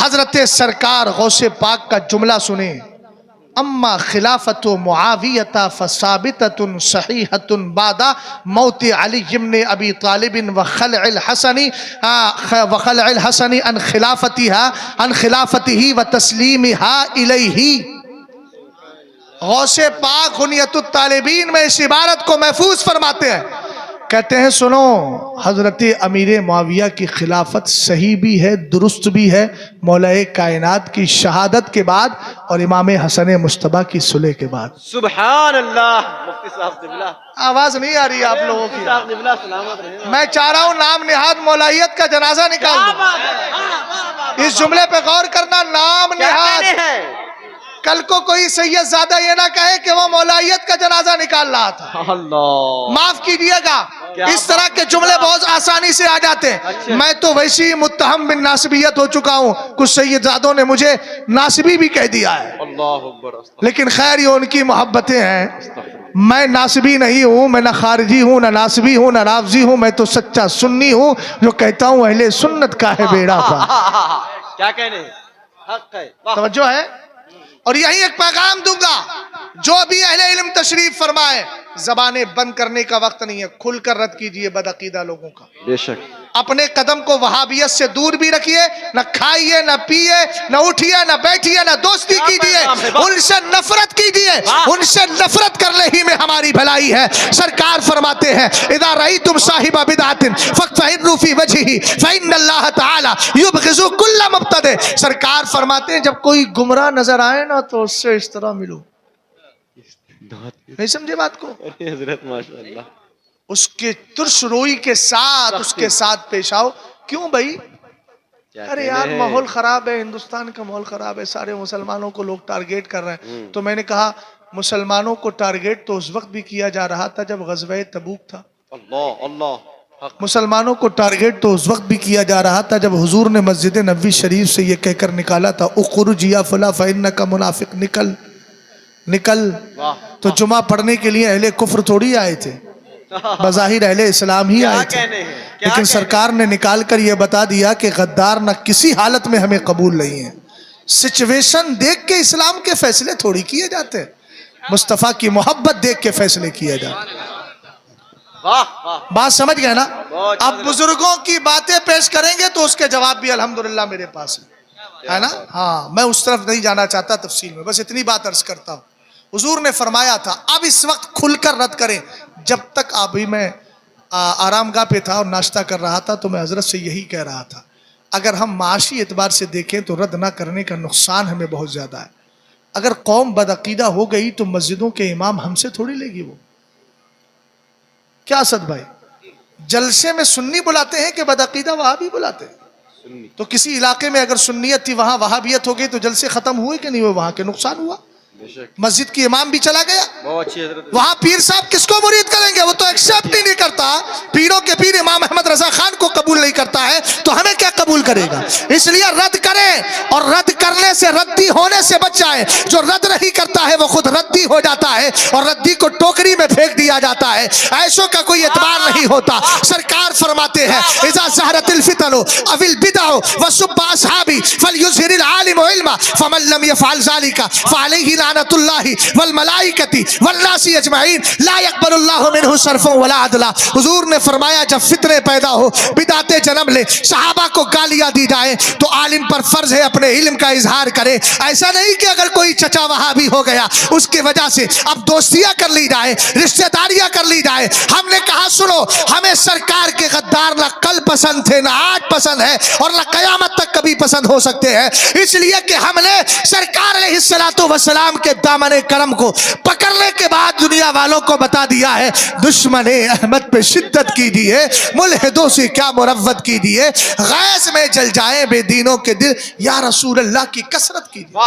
حضرت سرکار غوث پاک کا جملہ سنیں، اما خلافت معاویہ فثابتۃ صحیحۃ بعد موت علی بن ابی طالب وخلع الحسن عن خلافته وتسلیمها الیہ۔ غوث پاک غنیت الطالبین میں اس عبارت کو محفوظ فرماتے ہیں، کہتے ہیں سنو، حضرت امیر معاویہ کی خلافت صحیح بھی ہے، درست بھی ہے مولا کائنات کی شہادت کے بعد اور امام حسن مجتبیٰ کی صلح کے بعد۔ سبحان اللہ۔ مفتی صاحب قبلہ، آواز نہیں آ رہی ہے آپ لوگوں کی؟ صاحب قبلہ سلامت رہے۔ میں چاہ رہا ہوں نام نہاد مولائیت کا جنازہ نکال دو۔ اس جملے پہ غور کرنا، نام نہاد۔ کل کو کوئی سید زادہ یہ نہ کہے کہ وہ مولائیت کا جنازہ نکال رہا تھا۔ اللہ معاف کیجیے گا، اس طرح کے جملے بہت آسانی سے آ جاتے ہیں۔ میں تو ویسی متہم بن ناصبیت ہو چکا ہوں، کچھ سیدزادوں نے مجھے ناصبی بھی کہہ دیا ہے، اللہ اکبر۔ لیکن خیر یہ ان کی محبتیں ہیں۔ میں ناصبی نہیں ہوں، میں نہ خارجی ہوں، نہ ناصبی ہوں، نہ رافضی ہوں، میں تو سچا سنی ہوں جو کہتا ہوں اہل سنت کا ہے بیڑا پار۔ کیا کہنے، حق ہے۔ توجہ ہے؟ اور یہی ایک پیغام دوں گا، جو بھی اہل علم تشریف فرمائے، زبانیں بند کرنے کا وقت نہیں ہے، کھل کر رد کیجئے بدعقیدہ لوگوں کا۔ بے شک۔ اپنے قدم کو وہابیت سے دور بھی رکھیے، نہ کھائیے نہ پیئے نہ اٹھیے نہ بیٹھیے نہ دوستی کیجئے، ان سے نفرت کیجئے، ان سے نفرت کرنے ہی میں ہماری بھلائی ہے۔ سرکار فرماتے ہیں اذا رأیتم صاحب بدعت فاقتحروا فی وجہہ فإن اللہ تعالی یبغض کل مبتدع۔ سرکار فرماتے ہیں جب کوئی گمراہ نظر آئے نا تو اس سے اس طرح ملو۔ نہیں سمجھے بات کو؟ حضرت ماشاءاللہ، اس کے ترش روئی کے ساتھ اس کے ساتھ پیش آؤ۔ کیوں بھائی؟ ارے یار ماحول خراب ہے، ہندوستان کا ماحول خراب ہے، سارے مسلمانوں کو لوگ ٹارگیٹ کر رہے ہیں۔ تو میں نے کہا مسلمانوں کو ٹارگیٹ تو اس وقت بھی کیا جا رہا تھا جب غزوہ تبوک تھا۔ اللہ اللہ۔ مسلمانوں کو ٹارگیٹ تو اس وقت بھی کیا جا رہا تھا جب حضور نے مسجد نبوی شریف سے یہ کہہ کر نکالا تھا اخرج یا فلا فإنک منافق، نکل نکل۔ تو جمعہ پڑھنے کے لیے اہل کفر تھوڑی آئے تھے، بظاہر اہل اسلام ہی آئے تھے، لیکن سرکار نے نکال کر یہ بتا دیا کہ غدار نہ کسی حالت میں ہمیں قبول نہیں ہے۔ سچویشن دیکھ کے اسلام کے فیصلے تھوڑی کیے جاتے ہیں، مصطفیٰ کی محبت دیکھ کے فیصلے کیے جاتے ہیں۔ بات سمجھ گئے نا؟ اب بزرگوں کی باتیں پیش کریں گے تو اس کے جواب بھی الحمدللہ میرے پاس ہے نا؟ ہاں، میں اس طرف نہیں جانا چاہتا تفصیل میں، بس اتنی بات عرض کرتا ہوں۔ حضور نے فرمایا تھا اب اس وقت کھل کر رد کریں۔ جب تک ابھی میں آرام گاہ پہ تھا اور ناشتہ کر رہا تھا تو میں حضرت سے یہی کہہ رہا تھا، اگر ہم معاشی اعتبار سے دیکھیں تو رد نہ کرنے کا نقصان ہمیں بہت زیادہ ہے۔ اگر قوم بدعقیدہ ہو گئی تو مسجدوں کے امام ہم سے تھوڑی لے گی وہ۔ کیا اسد بھائی، جلسے میں سنی بلاتے ہیں کہ بدعقیدہ وہابی بلاتے ہیں؟ تو کسی علاقے میں اگر سنیت تھی وہاں وہابیت ہو گئی تو جلسے ختم ہوئے کہ نہیں ہوئے؟ وہاں کے نقصان ہوا، مسجد کی امام بھی چلا گیا۔ وہاں پیر صاحب کس کو مرید کریں گے؟ وہ تو ایکسیپٹ ہی نہیں کرتا، پیروں کے پیر امام احمد رضا خان کو قبول نہیں کرتا ہے تو ہمیں کیا قبول کرے گا؟ اس لیے رد کریں، اور رد کرنے سے ردی ہونے سے بچ جائیں۔ جو رد نہیں کرتا ہے وہ خود ردی ہو جاتا ہے اور ردی کو ٹوکری میں پھینک دیا جاتا ہے، ایسوں کا کوئی اعتبار نہیں ہوتا۔ سرکار فرماتے ہیں اذا ظہرت الفتن او البدع وسب اصحابی فلیظہر العالم علما فمن لم يفعل ذلك فعلیہ لعنت اللہ والملائکۃ والناس اجمعین لا يقبل اللہ منہ صرفا ولا عدلا۔ حضور نے فرمایا جب فتنے پیدا ہو، بدعتیں جنم لے، صحابہ کو گالیاں دی جائیں تو عالم پر فرض ہے اپنے علم کا اظہار کرے۔ ایسا نہیں کہ اگر کوئی چچا وہابی ہو گیا اس کی وجہ سے اب دوستیاں کر لی جائے، رشتہ داریاں کر لی جائے۔ ہم نے کہا سنو، ہمیں سرکار کے غدار نہ کل پسند تھے، نہ آج پسند ہے، اور نہ قیامت تک کبھی پسند ہو سکتے ہیں، اس لیے کہ ہم نے سرکار علیہ السلام کے دامن کرم کو پکڑنے کے بعد دنیا والوں کو بتا دیا ہے دشمن احمد پہ شدت کی دیے، ملحدوں سے کیا مروت کی دیے، غیظ میں جل جائیں بے دینوں کے دل، یا رسول اللہ کی کثرت کی دیے۔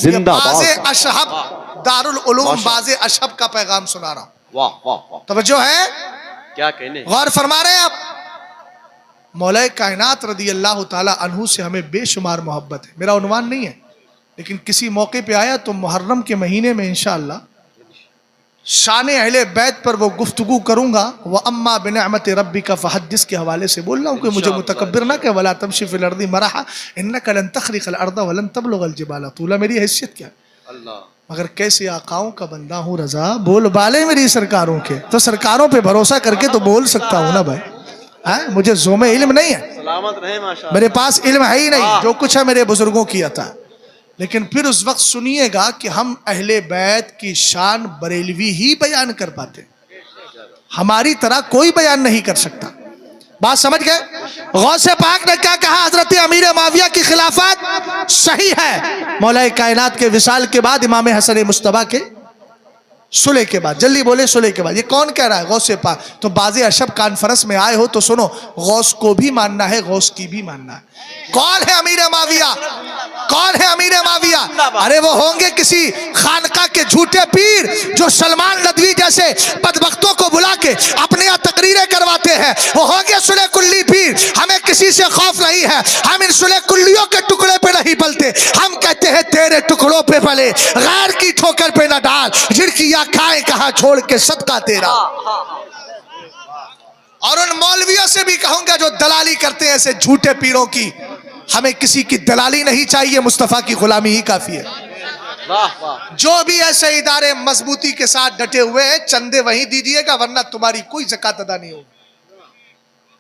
زندہ باز اشہب دارالعلوم باز اشہب کا پیغام سنا رہا ہوں، توجہ ہے؟ کیا کہنے، غور فرما رہے ہیں آپ؟ مولا کائنات رضی اللہ تعالی عنہ سے ہمیں بے شمار محبت ہے۔ میرا عنوان نہیں ہے، لیکن کسی موقع پہ آیا تو محرم کے مہینے میں انشاءاللہ शान अहले बैत पर वो गुफ्तगू करूंगा। व अम्मा बिनिअमति रब्बिका फहद्दिस के हवाले से बोल रहा हूँ कि मुझे मुतकब्बिर ना कह, वला तमशी फिल अर्दी मरहा इन्नका लन तखरिकल अर्द वलन तबलुगल जिबाला तूला। मेरी हैसियत क्या है, अल्लाह, मगर कैसे आकाओं का बंदा हूँ रजा, बोल बाले मेरी सरकारों के, तो सरकारों पे भरोसा करके तो बोल सकता हूँ ना भाई। हाँ, मुझे ज़ोमे इल्म नहीं है, सलामत रहे माशा। मेरे पास इल्म है ही नहीं, जो कुछ है मेरे बुजुर्गों किया था। लेकिन फिर उस वक्त सुनिएगा कि हम अहले बैत की शान बरेलवी ही बयान कर पाते, हमारी तरह कोई बयान नहीं कर सकता। बात समझ गए? गौसे पाक ने क्या कहा, हजरत अमीर माविया की खिलाफत सही है मौला कायनात के विसाल के बाद, इमाम हसन मुस्तफा के सुलह के बाद। जल्दी बोले सुलह के बाद। ये कौन कह रहा है? गौसे पाक। तो बाज़े अशब कॉन्फ्रेंस में आए हो तो सुनो, गौस को भी मानना है, गौस की भी मानना है। कौन है अमीर माविया? कौन है अमीर माविया? अरे वो होंगे किसी खानका के झूठे पीर जो सलमान नदवी जैसे बदबख्तों को बुला के अपने यहाँ तकरीरें करवाते हैं। वो होंगे सुलह कुल्ली पीर। हमें किसी से खौफ नहीं है, हम इन सुलह कुल्लियों के टुकड़े पे नहीं पलते। हम कहते हैं तेरे टुकड़ों पे पले, गैर की ठोकर पे न डाल, झिड़कियां खाए कहाँ छोड़ के सदका तेरा। और उन मौलवियों से भी कहूंगा जो दलाली करते हैं ऐसे झूठे पीरों की, हमें किसी की दलाली नहीं चाहिए, मुस्तफा की गुलामी ही काफी है। वाह वाह। जो भी ऐसे इदारे मजबूती के साथ डटे हुए हैं, चंदे वहीं दीजिएगा, वरना तुम्हारी कोई ज़कात अदा नहीं होगी।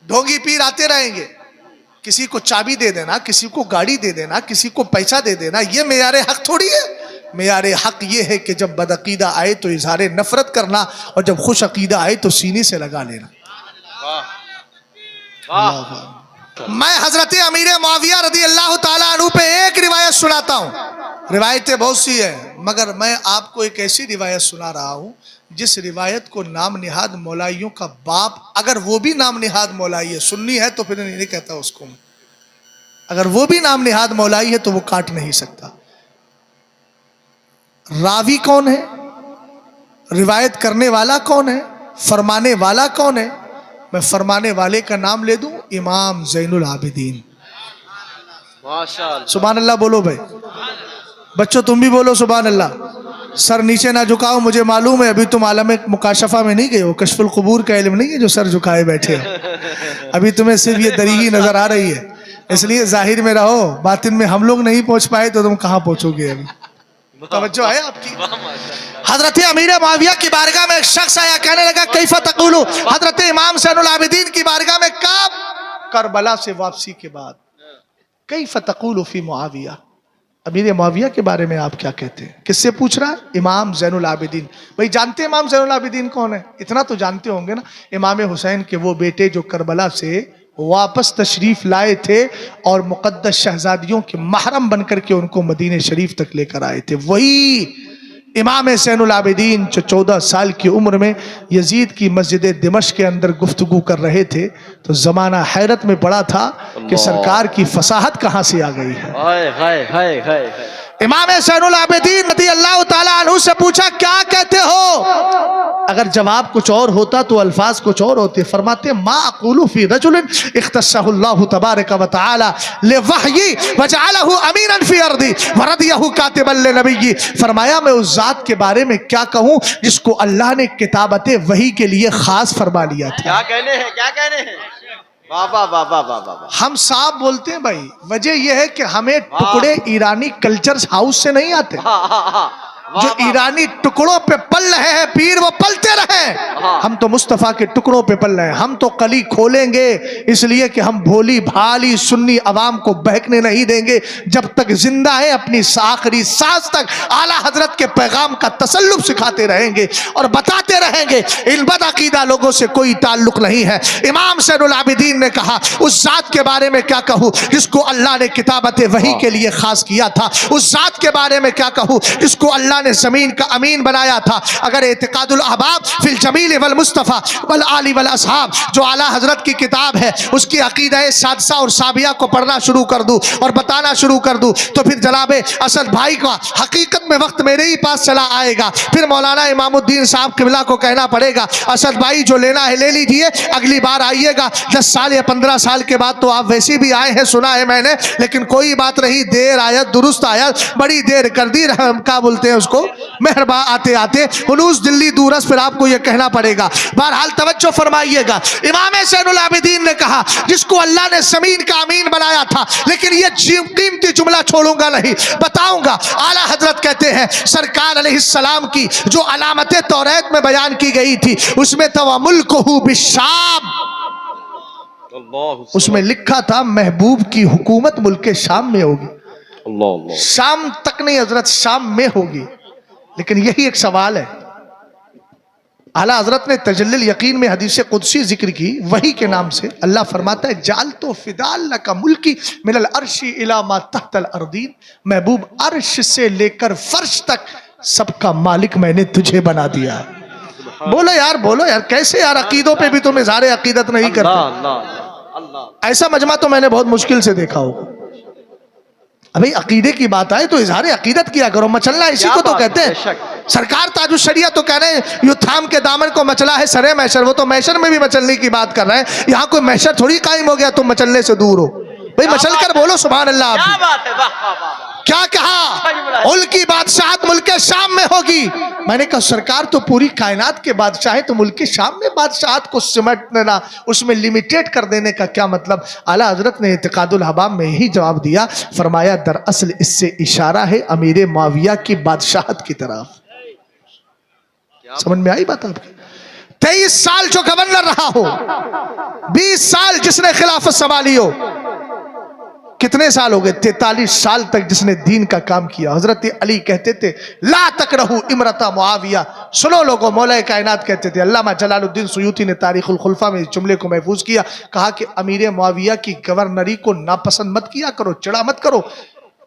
ढोंगी पीर आते रहेंगे, किसी को चाबी दे देना, किसी को गाड़ी दे देना, किसी को पैसा दे देना, ये मेयारे हक थोड़ी है। मेयारे हक ये है कि जब बदअकीदा आए तो इजहार नफरत करना, और जब खुश अकीदा आए तो सीने से लगा लेना। मैं हजरत अमीर मुआविया रदी अल्लाह ताला अन्हु पे एक रिवायत सुनाता हूँ। रिवायतें बहुत सी हैं, मगर मैं आपको एक ऐसी रिवायत सुना रहा हूँ जिस रिवायत को नाम निहाद मौलाइयों का बाप, अगर वो भी नाम निहाद मौलाई है, सुन्नी है तो फिर नहीं कहता उसको, अगर वो भी नाम निहाद मौलाई है तो वो काट नहीं सकता। रावी कौन है, रिवायत करने वाला कौन है, फरमाने वाला कौन है? मैं फरमाने वाले का नाम ले दूं, इमाम ज़ैनुल आबिदीन। माशाअल्लाह, सुभान अल्लाह बोलो भाई। बच्चों तुम भी बोलो सुभान अल्लाह। सर नीचे ना झुकाओ, मुझे मालूम है अभी तुम आलम मुकाशफा में नहीं गए हो, कश्फुल कुबूर का इल्म नहीं है जो सर झुकाए बैठे हो। अभी तुम्हें सिर्फ ये दरीगी नजर आ रही है, इसलिए जाहिर में रहो, बातिन में हम लोग नहीं पहुंच पाए तो तुम कहाँ पहुंचोगे? अभी तवज्जो है आपकी? हजरत अमीर मुआविया की बारगाह में एक शख्स आया, कहने लगा कैफा तक़ूलु, हजरत इमाम ज़ैनुल आबिदीन की बारगाह में कब? करबला से वापसी के बाद। कैफा तक़ूलु फी मुआविया, अमीर मुआविया के बारे में आप क्या कहते हैं? किससे पूछ रहा है? इमाम ज़ैनुल आबिदीन। भाई जानते हैं इमाम ज़ैनुल आबिदीन कौन है? इतना तो जानते होंगे ना, इमाम हुसैन के वो बेटे जो करबला से वापस तशरीफ लाए थे और मुक़द्दस शहजादियों के महरम बनकर के उनको मदीने शरीफ तक लेकर आए थे। वही इमाम ज़ैनुल आबिदीन जो 14 साल की उम्र में यजीद की मस्जिद दिमश्क के अंदर गुफ्तगू कर रहे थे तो ज़माना हैरत में पड़ा था कि सरकार की फसाहत कहाँ से आ गई है। हाय हाय हाय हाय। इमाम ज़ैनुल आबिदीन रज़ी अल्लाह ताला अन्हु से पूछा क्या कहते हो? अगर जवाब कुछ और होता तो अल्फाज कुछ और होते। फरमाते मा अक़ूलु फी रजुलिन इख्तस्सहुल्लाहु तबारक व तआला लिवहयी वजअलहु अमीरन फी अर्दी व रदियहु कातिबन लिनबिय्यी। फरमाया मैं उस जात के बारे में क्या कहूँ जिसको अल्लाह ने किताबत वही के लिए खास फरमा लिया था। क्या कहने हैं, क्या कहने हैं? वाह वाह वाह वाह वाह वाह। हम साफ बोलते हैं भाई, वजह यह है कि हमें टुकड़े ईरानी कल्चर हाउस से नहीं आते। जो ईरानी टुकड़ों पे पल रहे हैं पीर, वो पलते रहे। हम तो मुस्तफा के टुकड़ों पे पल रहे हैं। हम तो कली खोलेंगे इसलिए कि हम भोली भाली सुन्नी अवाम को बहकने नहीं देंगे। जब तक जिंदा है अपनी आखिरी सांस तक आला हजरत के पैगाम का तसल्लुफ सिखाते रहेंगे और बताते रहेंगे। इन बदअकीदा लोगों से कोई ताल्लुक नहीं है। इमाम ज़ैनुल आबिदीन ने कहा उस जात के बारे में क्या कहूँ जिसको अल्लाह ने किताबत वही के लिए खास किया था। उस जात के बारे में क्या कहूँ जिसको अल्लाह ने जमीन का अमीन बनाया था। अगर एतिकादुल अहबाब फिल जमील वल मुस्तफा वल आली वल असहाब जो आला हजरत की किताब है उसकी अकीदा सादसा और साबिया को पढ़ना शुरू कर दूं और बताना शुरू कर दूं तो फिर जनाबे असद भाई का हकीकत में वक्त मेरे ही पास चला आएगा। फिर मौलाना इमामुद्दीन साहब किबला को कहना पड़ेगा असद भाई जो लेना है ले लीजिए, अगली बार आइएगा 10 साल या 15 साल के बाद तो आप वैसे भी आए हैं सुना है मैंने, लेकिन कोई बात नहीं, देर आयत दुरुस्त आयत, बड़ी देर कर दी, क्या बोलते हैं उसको کو मेहरबान आते आते हुलूस दिल्ली दूरस फिर आपको ये कहना पड़ेगा। बहरहाल तवज्जो फरमाइएगा, इमाम ज़ैनुल आबिदीन ने कहा जिसको अल्लाह ने ज़मीन का अमीन बनाया था, लेकिन ये कीमती जुमला छोड़ूंगा नहीं, बताऊंगा। आला हजरत कहते हैं सरकार अलैहिस्सलाम की जो अलामतें तौरात में बयान की गई थी उसमें तवा मुल्कुहु बिशाम, उसमें लिखा था महबूब की हुकूमत मुल्क शाम में होगी। शाम तक नहीं हजरत, शाम में होगी। लेकिन यही एक सवाल है, आला हजरत ने तजल्लुल यकीन में हदीस कुदसी जिक्र की, वही के नाम से अल्लाह फरमाता है जाल तो फिदाल लका मुल्की मिनल अर्शी इला मा तहतल अर्दीन, महबूब अर्श से लेकर फर्श तक सबका मालिक मैंने तुझे बना दिया। बोलो यार कैसे यार अकीदों पे भी तुम इज़हार अकीदत नहीं करते। ऐसा मजमा तो मैंने बहुत मुश्किल से देखा होगा। अभी अकीदे की बात आए तो इज़हार अकीदत किया करो, मचलना इसी को तो कहते हैं। सरकार ताजुश शरिया तो कह रहे हैं युद्धाम के दामन को मचला है सरे मैशर, वो तो मैशर में भी मचलने की बात कर रहे हैं। यहाँ कोई मैशर थोड़ी कायम हो गया तुम मचलने से दूर हो। भाई मचल कर बोलो सुभान अल्लाह। क्या बात है, वाह वाह वाह। क्या कहा? उनकी बादशाहत मुल्क शाम में होगी। मैंने कहा सरकार तो पूरी कायनात के बादशाह है, तो मुल्क शाम में बादशाहत को सिमटना, उसमें लिमिटेड कर देने का क्या मतलब? आला हजरत ने इत्तिकादुल हबाब में यही जवाब दिया, फरमाया दरअसल इससे इशारा है अमीर मुआविया की बादशाहत की तरफ। समझ में आई बात आपकी? 23 साल जो गवर्नर रहा हो, 20 साल जिसने खिलाफत संभाली हो, कितने साल हो गए? 43 साल तक जिसने दीन का काम किया। हजरत अली कहते थे ला तकरहू इमरता मुआविया। सुनो लोगों, मौला कायनात कहते थे, अल्लामा जलालुद्दीन सुयूती ने तारीखुल खुलफा में इस जुमले को महफूज किया, कहा कि अमीर मुआविया की गवर्नरी को नापसंद मत किया करो, चिड़ा मत करो।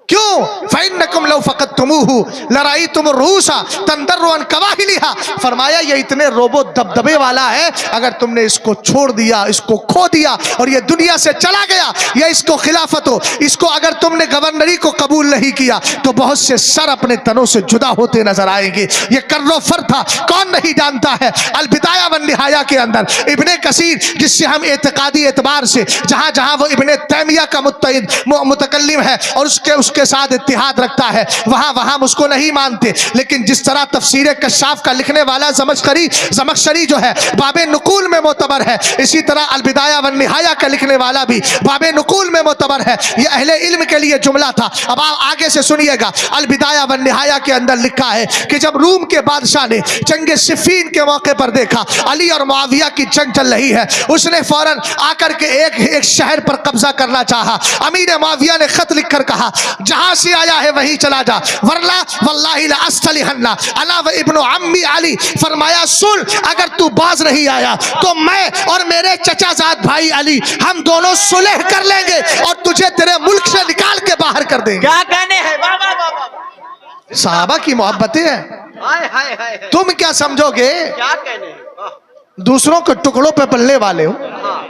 क्यों? फ़इन्नकुम लौ फ़क़दतुमूहु लराइतुम रूसा तंदर्रु अन कवाहिलिहा। फरमाया ये इतने रोबो दबदबे वाला है, अगर तुमने इसको छोड़ दिया, इसको खो दिया और ये दुनिया से चला गया, या इसको खिलाफत हो, इसको अगर तुमने गवर्नरी को कबूल नहीं किया तो बहुत से सर अपने तनों से जुदा होते नजर आएंगे। ये कर्रो फर था, कौन नहीं जानता है? अल बिदाया वन निहाया के अंदर इब्ने कसीर, जिससे हम एतकादी एतबार से जहां जहां वो इब्ने तैमिया का मुतकल्लिम है और उसके साथ इत्तिहाद रखता है, वहां वहां हम उसको नहीं मानते। लेकिन जिस तरह तफसीर कशाफ का लिखने वाला ज़मख़शरी जो है बाबे नुकूल में मोतबर है, इसी तरह अलबिदाया वन निहाया का लिखने वाला भी बाबे नुकूल में मोतबर है। यह अहले इल्म के लिए जुमला था। अब आप आगे से सुनिएगा, अलबिदाया वन निहाया के अंदर लिखा है कि जब रूम के बादशाह ने जंग सिफ़ीन के मौके पर देखा अली और मुआविया की जंग चल रही है, उसने फौरन आकर के एक शहर पर कब्जा करना चाहा। अमीर मुआविया ने खत लिखकर कहा जहां से आया है वहीं चला जा, वरना वल्लाहि ला अस्तलिहन्ना अना व इब्नु अम्मी अली। फरमाया सुन, अगर तू बाज नहीं आया तो मैं और मेरे चचाजाद भाई अली हम दोनों सुलह कर लेंगे और तुझे तेरे मुल्क से निकाल के बाहर कर देंगे। क्या कहने हैं? वाह वाह वाह वाह। सहाबा की मोहब्बतें हैं, हाय हाय हाय। तुम क्या समझोगे? क्या कहने हैं? वाह। दूसरों के टुकड़ों पे पलने वाले हो,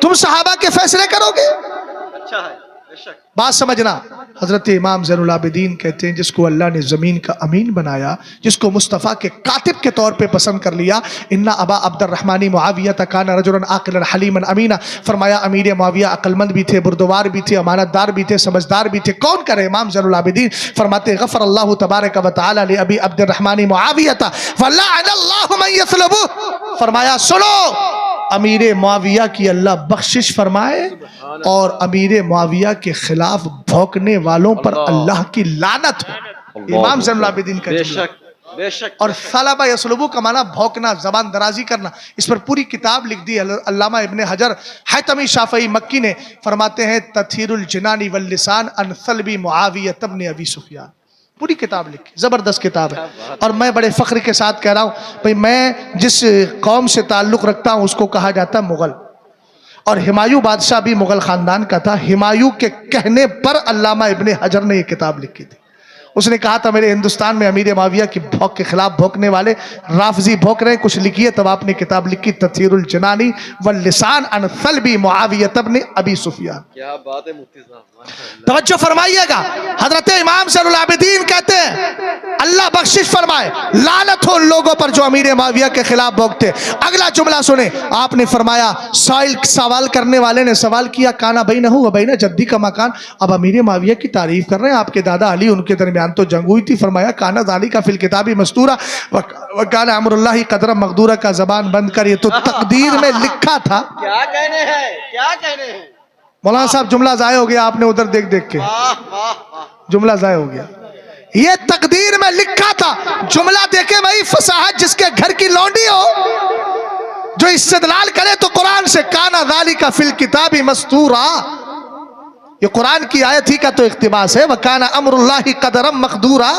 तुम सहाबा के फैसले करोगे? अच्छा है, बेशक। बात समझना। हजरत इमाम ज़ैनुल आबिदीन कहते हैं जिसको अल्लाह ने ज़मीन का अमीन बनाया, जिसको मुस्तफ़ा के कातिब के तौर पे पसंद कर लिया, इन्ना अबा अब्दुर्रहमान मुआविया काना रजुलन आक़िलन हलीमन अमीना। फरमाया अमीर मुआविया अक्लमंद भी थे, बुर्दवार भी थे, अमानतदार भी थे, समझदार भी थे। कौन करे? इमाम ज़ैनुल आबिदीन फरमाते गफ़र अल्लाहु तबारक व तआला लि अबी अब्दुर्रहमान मुआविया वलअनल्लाहु मन यसलबु। फरमाया सुनो, अमीर मुआविया की अल्लाह बख्शिश फरमाए और अमीर मुआविया के खिलाफ भौंकने वालों पर अल्लाह की लानत हो। इमाम ज़ैनुल आबिदीन का बेशक बेशक। और सलाबा यसलुबु का माना भौंकना, जबान दराजी करना। इस पर पूरी किताब लिख दी अल्लामा इब्ने हजर हैतमी शाफ़ई मक्की ने। फरमाते हैं तथीरुल जिनानी वल लिसान अन सल्बी मुआविया इब्न अबी सुफियान। पूरी किताब लिखी, जबरदस्त किताब है। और मैं बड़े फख्र के साथ कह रहा हूँ भाई, मैं जिस कौम से ताल्लुक़ रखता हूँ उसको कहा जाता है मुग़ल, और हुमायूं बादशाह भी मुग़ल ख़ानदान का था। हुमायूं के कहने पर अल्लामा इब्ने हजर ने ये किताब लिखी थी। उसने कहा था मेरे हिंदुस्तान में अमीर मुआविया की भौंक के खिलाफ भौंकने वाले राफजी भौंक रहे हैं, कुछ लिखिए। तब आपने किताब लिखी तथीरुल जनानी वल लिसान अन सल्बी मुआविया इब्न अबी सुफियान। क्या बात है मुफ्ती साहब, तवज्जो फरमाइएगा। हजरत इमाम ज़ैनुल आबिदीन कहते हैं अल्लाह बख्शिश फरमाए, लानत हो उन लोगों पर जो अमीर मुआविया के खिलाफ भौंकते। अगला जुमला सुने, आपने फरमाया सवाल करने वाले ने सवाल किया काना बैनहु व बैन जद्दी का मकान। अब अमीर मुआविया की तारीफ कर रहे हैं, आपके दादा अली उनके दरमियान दरमियान तो जंग हुई थी। फरमाया काना ज़ालिका फिल किताबी मस्तूरा व काना अम्रुल्लाहि क़दरन मक़दूरा का ज़बान बंद कर, ये तो तकदीर में लिखा था। क्या कहने हैं, क्या कहने हैं। मौलाना साहब जुमला ज़ाया हो गया, आपने उधर देख देख के वाह वाह वाह। जुमला ज़ाया हो गया। ये तकदीर में लिखा था। जुमला देखे भाई फसाहत, जिसके घर की लौंडी हो जो इस्तेदलाल करे तो कुरान से, काना ज़ालिका फिल किताबी मस्तूरा, ये कुरान की आयत ही का तो इख्तिबास है। वकाना अम्रुल्लाहि क़दरन मक़दूरा,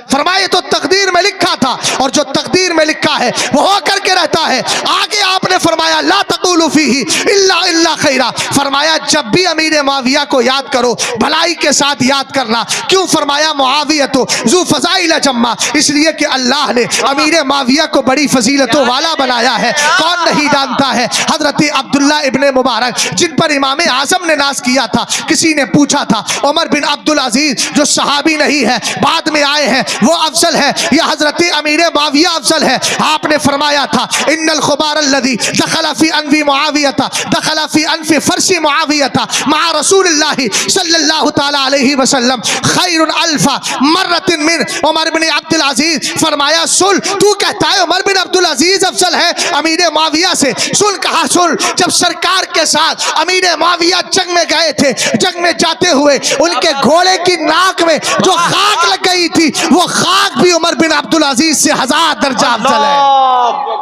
फरमाए तो तकदीर में लिखा था, और जो तकदीर में लिखा है वो हो करके रहता है। आगे आपने फरमाया ला तक़ूलू फ़ीही इल्ला खैरा, फरमाया जब भी अमीर मुआविया को याद करो भलाई के साथ याद करना। क्यों फरमाया मुआविया तो ज़ू फ़ज़ाइल जम्मा, इसलिए कि अल्लाह ने अमीर मुआविया को बड़ी फजीलतों वाला बनाया है। कौन नहीं जानता है हज़रत अब्दुल्ला इब्ने मुबारक, जिन पर इमाम आज़म ने नाज किया था। किसी ने पूछा था उमर बिन अब्दुल अजीज जो सहाबी नहीं है, बाद में आए हैं, वो अफजल है या हजरत अमीर मुआविया अफजल है? आपने फरमाया था इन्नल खुबार अल्लज़ी दखल फी अनफी मुआविया दखल फी अनफी फरसी मुआविया मा रसूलिल्लाह सल्लल्लाहु तआला अलैहि वसल्लम खैरुन अल्फा मर्रतिन मिन उमर बिन अब्दुल अजीज। फरमाया सुन, तू कहता है उमर बिन अब्दुल अजीज अफजल है अमीर मुआविया से, सुन कहा सुन, जब सरकार के साथ अमीर मुआविया जंग में गए थे, जंग में जाते हुए उनके घोड़े की नाक में जो खाक लग गई थी, वो खाक भी उमर बिन अब्दुल अजीज से 1000 दर्जा अफजल है।